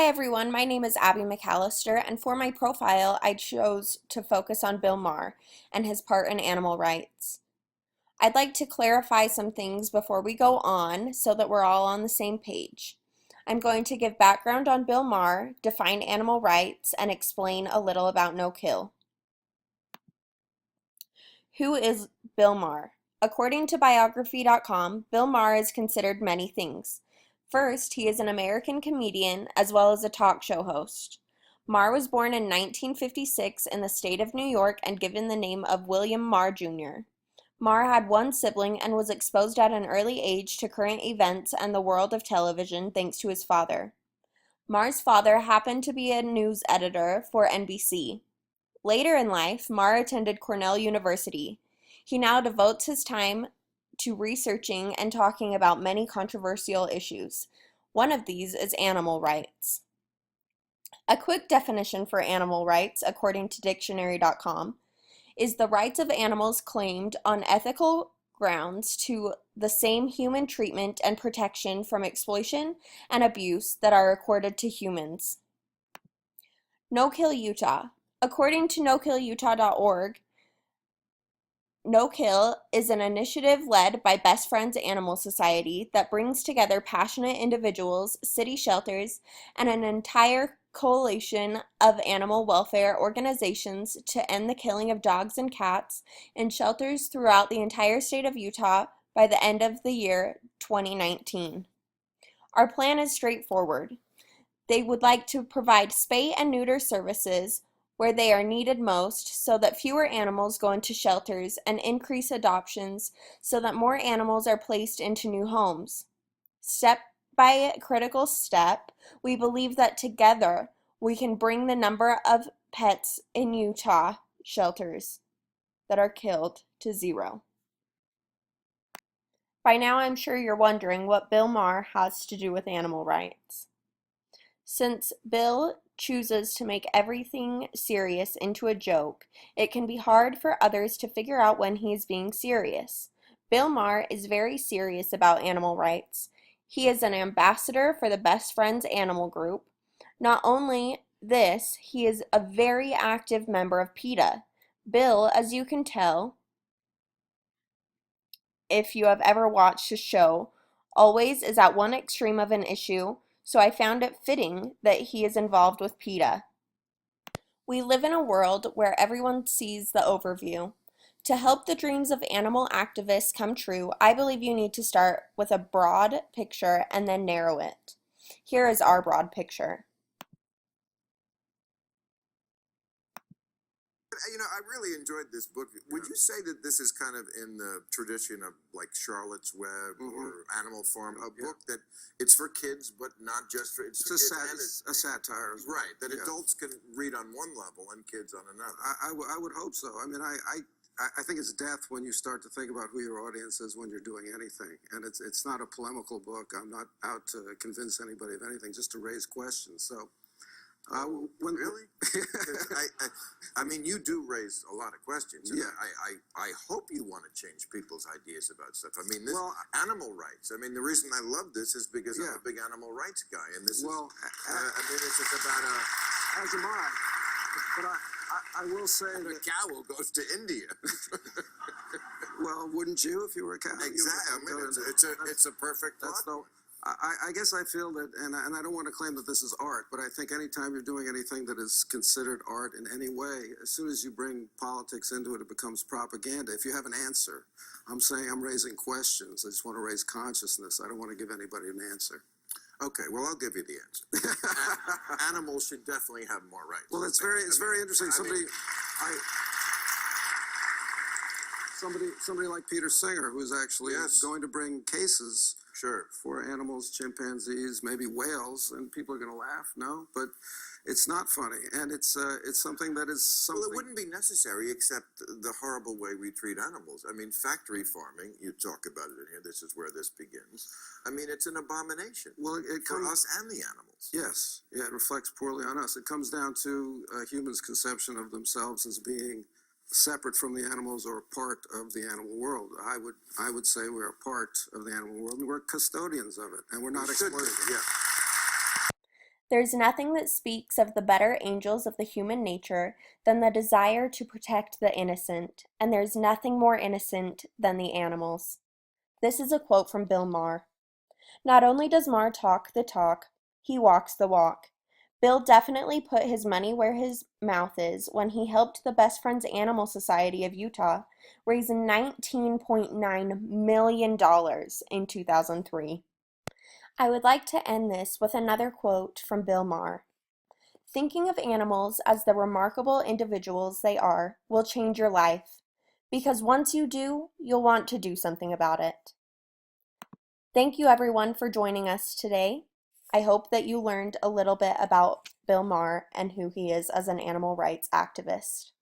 Hi everyone, my name is Abby McAllister, and for my profile, I chose to focus on Bill Maher and his part in animal rights. I'd like to clarify some things before we go on so that we're all on the same page. I'm going to give background on Bill Maher, define animal rights, and explain a little about no-kill. Who is Bill Maher? According to Biography.com, Bill Maher is considered many things. First, he is an American comedian as well as a talk show host. Maher was born in 1956 in the state of New York and given the name of William Maher Jr. Maher had one sibling and was exposed at an early age to current events and the world of television thanks to his father. Maher's father happened to be a news editor for NBC. Later in life, Maher attended Cornell University. He now devotes his time to researching and talking about many controversial issues. One of these is animal rights. A quick definition for animal rights, according to dictionary.com, is the rights of animals claimed on ethical grounds to the same human treatment and protection from exploitation and abuse that are accorded to humans. No-Kill Utah. According to nokillutah.org, No-Kill is an initiative led by Best Friends Animal Society that brings together passionate individuals, city shelters, and an entire coalition of animal welfare organizations to end the killing of dogs and cats in shelters throughout the entire state of Utah by the end of the year 2019. Our plan is straightforward. They would like to provide spay and neuter services where they are needed most so that fewer animals go into shelters and increase adoptions so that more animals are placed into new homes. Step by critical step, we believe that together we can bring the number of pets in Utah shelters that are killed to zero. By now I'm sure you're wondering what Bill Maher has to do with animal rights. Since Bill chooses to make everything serious into a joke, it can be hard for others to figure out when he is being serious. Bill Maher is very serious about animal rights. He is an ambassador for the Best Friends Animal Group. Not only this, he is a very active member of PETA. Bill, as you can tell, if you have ever watched his show, always is at one extreme of an issue, so I found it fitting that he is involved with PETA. We live in a world where everyone sees the overview. To help the dreams of animal activists come true, I believe you need to start with a broad picture and then narrow it. Here is our broad picture. I really enjoyed this book. Would you say that this is kind of in the tradition of like Charlotte's Web or Animal Farm, a book that it's for kids, but not just for it's for kids, and it's a satire, right? That adults can read on one level and kids on another. I would hope so. I mean, I think it's death when you start to think about who your audience is when you're doing anything, and it's not a polemical book. I'm not out to convince anybody of anything, just to raise questions. So. Really? I mean, you do raise a lot of questions. Yeah. I hope you want to change people's ideas about stuff. I mean, animal rights. I mean, the reason I love this is because I'm a big animal rights guy, and this is. I mean, this is about as am I. But I will say a cow goes to India. Well, wouldn't you if you were a cow? Exactly. I mean, it's a perfect plot. I guess I feel that, and I don't want to claim that this is art, but I think anytime you're doing anything that is considered art in any way, as soon as you bring politics into it, it becomes propaganda. If you have an answer, I'm saying I'm raising questions. I just want to raise consciousness. I don't want to give anybody an answer. Okay, well, I'll give you the answer. Animals should definitely have more rights. Well, it's very interesting. Somebody like Peter Singer, who's actually going to bring cases for animals, chimpanzees, maybe whales, and people are going to laugh. No, but it's not funny, and it's something that is something. Well, it wouldn't be necessary except the horrible way we treat animals. I mean, factory farming. You talk about it in here. This is where this begins. I mean, it's an abomination. Well, it for comes, us and the animals. Yes, yeah, it reflects poorly on us. It comes down to humans' conception of themselves as being separate from the animals or part of the animal world. I would say we're a part of the animal world, and we're custodians of it, and we're not exploiting it. Yeah. There's nothing that speaks of the better angels of the human nature than the desire to protect the innocent, and there's nothing more innocent than the animals. This is a quote from Bill Maher. Not only does Maher talk the talk, he walks the walk. Bill definitely put his money where his mouth is when he helped the Best Friends Animal Society of Utah raise $19.9 million in 2003. I would like to end this with another quote from Bill Maher. Thinking of animals as the remarkable individuals they are will change your life, because once you do, you'll want to do something about it. Thank you everyone for joining us today. I hope that you learned a little bit about Bill Maher and who he is as an animal rights activist.